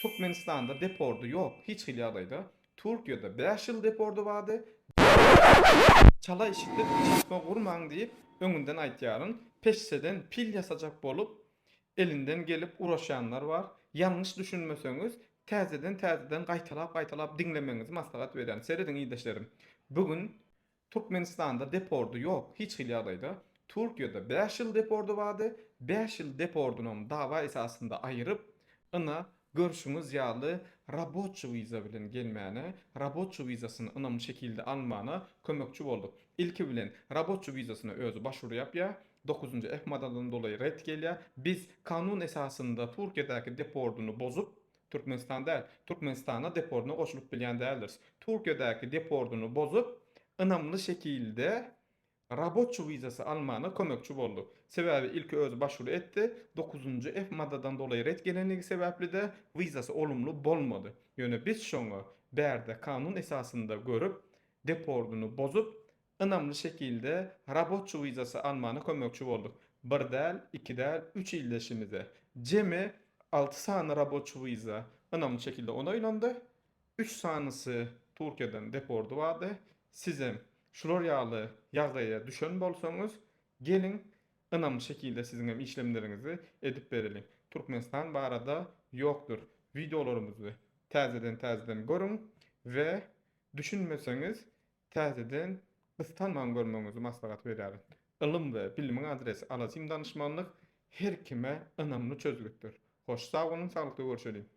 Türkmenistan'da depordu yok. Hiç hilyadaydı. Türkiye'de 5 yıl depordu vardı. Çala işitip çatma kurman deyip öňünden aýtýaryn peşseden pil ýasajak bolup elinden gelip uğraşanlar var. Yanlış düşünmeseňiz täzeden gaýtalap dinlemeňizi maslahat berýän. Seredin iýdeşlerim. Bugün Türkmenistan'da depordu yok. Hiç hilyadaydı. Türkiye'de 5 yıl depordu vardı. 5 yıl depordunyň dava esasında ayırıp ına görüşümüz ýaly raboçy wiza bilen gelmäne, raboçy wizasyny ynamy şekilde almana kömekçi bolduk. İlki bilen raboçy wizasyna özü başvuru yapýa, 9-njy F maddadan dolayı red gelýär. Biz kanun esasında Türkiýedäki deporduny bozup Türkmenistana deporduny goşulyp bilýän däldir. Türkiýedäki deporduny bozup ynamly şekilde raboçy wizasy almana kömekçi boldy. Sebäbi ilki özü başvuru etdi. 9-njy F maddadan dolayı red gelenligi sebäpli de wizasy olumlu bolmady. Ýöne biz şoňa bärde kanun esasında görüp deporduny bozup ynamly şekilde raboçy wizasy almana kömekçi boldyk. 1 däl, 2 däl, 3 ildeşimize jemi 6 sany raboçy wiza ynamly şekilde onaýlandy. 3 sanysy Türkiýeden depordu bardy. Sizem şular ýaly ýagdaýa düşen bolsaňyz, gelin ynamly şekilde siziň hem işlemleriňizi edip berelim. Türkmenistan barada ýokdur. Videolarymyzy täzeden görüň we düşünmeseňiz täzeden ystanman görmeňizi maslahat berýärin. Ilym we bilimiň adresi Alazim danışmanlyk her kime ynamly çözgütdir. Hoş sag bolun, saglyklykda görüşelim.